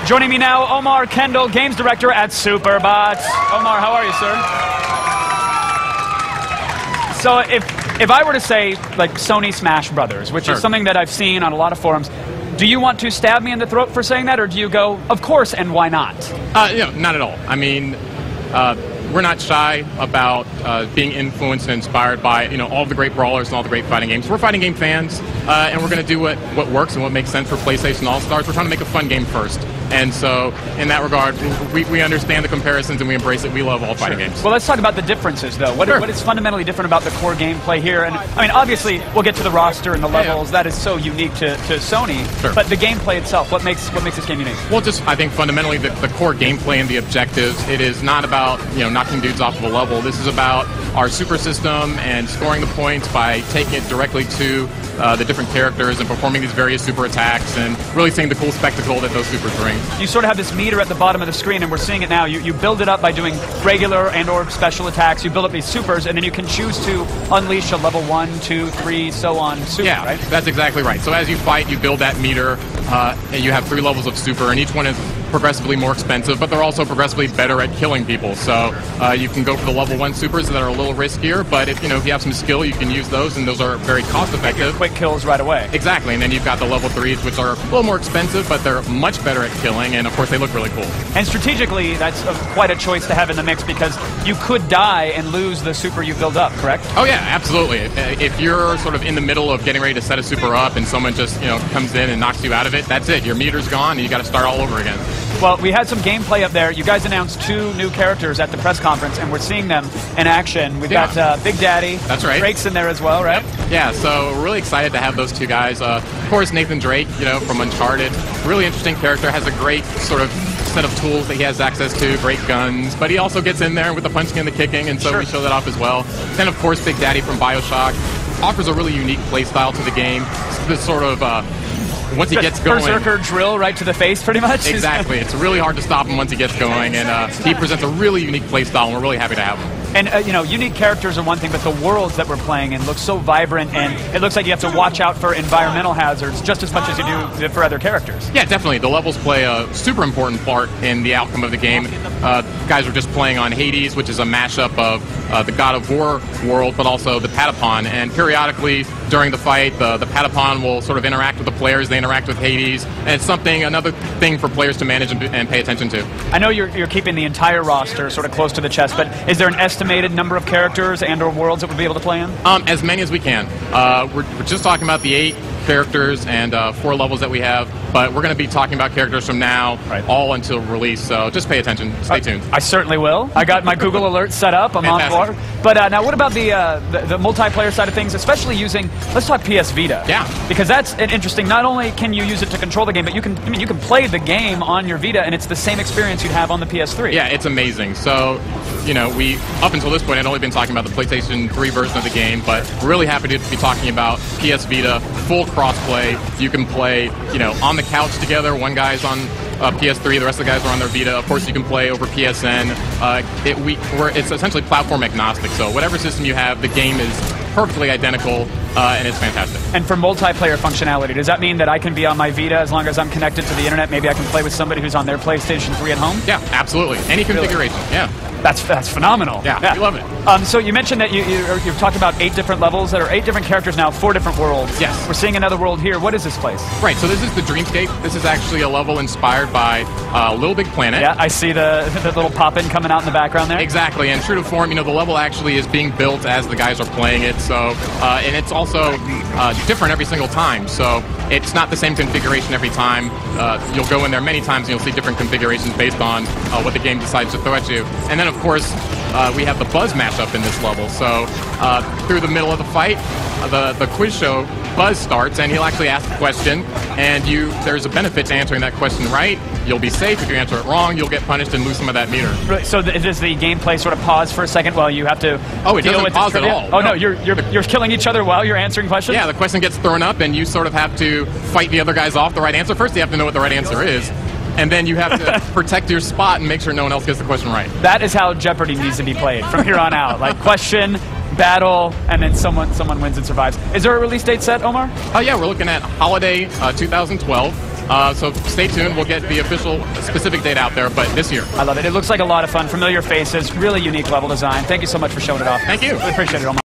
Joining me now, Omar Kendall, Games Director at Superbot. Omar, how are you, sir? So if I were to say, like, Sony Smash Brothers, which is something that I've seen on a lot of forums, do you want to stab me in the throat for saying that, or do you go, of course, and why not? Not at all. I mean, we're not shy about being influenced and inspired by all the great brawlers and all the great fighting games. We're fighting game fans, and we're going to do what works and what makes sense for PlayStation All-Stars. We're trying to make a fun game first. And so, in that regard, we understand the comparisons and we embrace it. We love all fighting games. Well, let's talk about the differences, though. What is fundamentally different about the core gameplay here? And I mean, obviously, we'll get to the roster and the levels. That is so unique to Sony. But the gameplay itself, what makes this game unique? Well, just I think fundamentally the core gameplay and the objectives. It is not about knocking dudes off of a level. This is about our super system and scoring the points by taking it directly to the different characters and performing these various super attacks and really seeing the cool spectacle that those supers bring. You sort of have this meter at the bottom of the screen, and we're seeing it now. You build it up by doing regular and or special attacks. You build up these supers, and then you can choose to unleash a level 1, 2, 3, so on super, right? That's exactly right. So as you fight, you build that meter, and you have 3 levels of super, and each one is progressively more expensive, but they're also progressively better at killing people. So you can go for the level 1 supers that are a little riskier, but if you have some skill, you can use those, and those are very cost effective. Quick kills right away. Exactly, and then you've got the level 3s, which are a little more expensive, but they're much better at killing, and of course they look really cool. And strategically, that's quite a choice to have in the mix, because you could die and lose the super you build up, correct? Oh yeah, absolutely. If you're sort of in the middle of getting ready to set a super up and someone just comes in and knocks you out of it, that's it. Your meter's gone, and you got to start all over again. Well, we had some gameplay up there. You guys announced 2 new characters at the press conference, and we're seeing them in action. We've got Big Daddy. That's right. Drake's in there as well, right? Yeah, so we're really excited to have those 2 guys. Of course, Nathan Drake, from Uncharted. Really interesting character, has a great sort of set of tools that he has access to, great guns, but he also gets in there with the punching and the kicking, and so we show that off as well. Then, of course, Big Daddy from BioShock offers a really unique play style to the game. This sort of once he gets going, berserker drill right to the face, pretty much. Exactly. It's really hard to stop him once he gets going, and he presents a really unique play style, and we're really happy to have him. And, unique characters are one thing, but the worlds that we're playing in look so vibrant, and it looks like you have to watch out for environmental hazards just as much as you do for other characters. Yeah, definitely. The levels play a super important part in the outcome of the game. Guys are just playing on Hades, which is a mashup of the God of War world, but also the Patapon, and periodically during the fight, the Patapon will sort of interact with the players, they interact with Hades, and it's another thing for players to manage and pay attention to. I know you're keeping the entire roster sort of close to the chest, but is there an estimated number of characters and or worlds that we'll be able to play in? As many as we can. We're just talking about the 8 characters and 4 levels that we have, but we're going to be talking about characters from now all until release, so just pay attention, stay tuned. I certainly will. I got my Google Alerts set up, I'm on board. But now what about the multiplayer side of things, especially using, let's talk PS Vita. Yeah. Because that's interesting, not only can you use it to control the game, but you can play the game on your Vita, and it's the same experience you'd have on the PS3. Yeah, it's amazing. So, we, up until this point, had only been talking about the PlayStation 3 version of the game, but we're really happy to be talking about PS Vita, full crossplay. You can play, on the couch together. One guy's on PS3, the rest of the guys are on their Vita. Of course, you can play over PSN. It's essentially platform agnostic, so whatever system you have, the game is perfectly identical, and it's fantastic. And for multiplayer functionality, does that mean that I can be on my Vita as long as I'm connected to the internet? Maybe I can play with somebody who's on their PlayStation 3 at home? Yeah, absolutely. Any configuration, yeah. That's phenomenal. Yeah, we love it. So you mentioned that you've talked about 8 different levels. There are 8 different characters now, 4 different worlds. Yes. We're seeing another world here. What is this place? Right, so this is the Dreamscape. This is actually a level inspired by Little Big Planet. Yeah, I see the little pop-in coming out in the background there. Exactly, and true to form, the level actually is being built as the guys are playing it, so, and it's also different every single time, so it's not the same configuration every time. You'll go in there many times and you'll see different configurations based on what the game decides to throw at you. And then, of course, we have the Buzz mashup in this level, so through the middle of the fight, the quiz show, Buzz starts, and he'll actually ask a question, and there's a benefit to answering that question right. You'll be safe. If you answer it wrong, you'll get punished and lose some of that meter. Right, so does the gameplay sort of pause for a second while you have to it deal doesn't with pause at all. Oh, no, you're killing each other while you're answering questions? Yeah, the question gets thrown up, and you sort of have to fight the other guys off the right answer. First, you have to know what the right answer is, and then you have to protect your spot and make sure no one else gets the question right. That is how Jeopardy needs to be played from here on out. Like, question, battle, and then someone wins and survives. Is there a release date set, Omar? Yeah, we're looking at holiday 2012. So stay tuned. We'll get the official specific date out there, but this year. I love it. It looks like a lot of fun. Familiar faces, really unique level design. Thank you so much for showing it off. Thank you. Really appreciate it, Omar.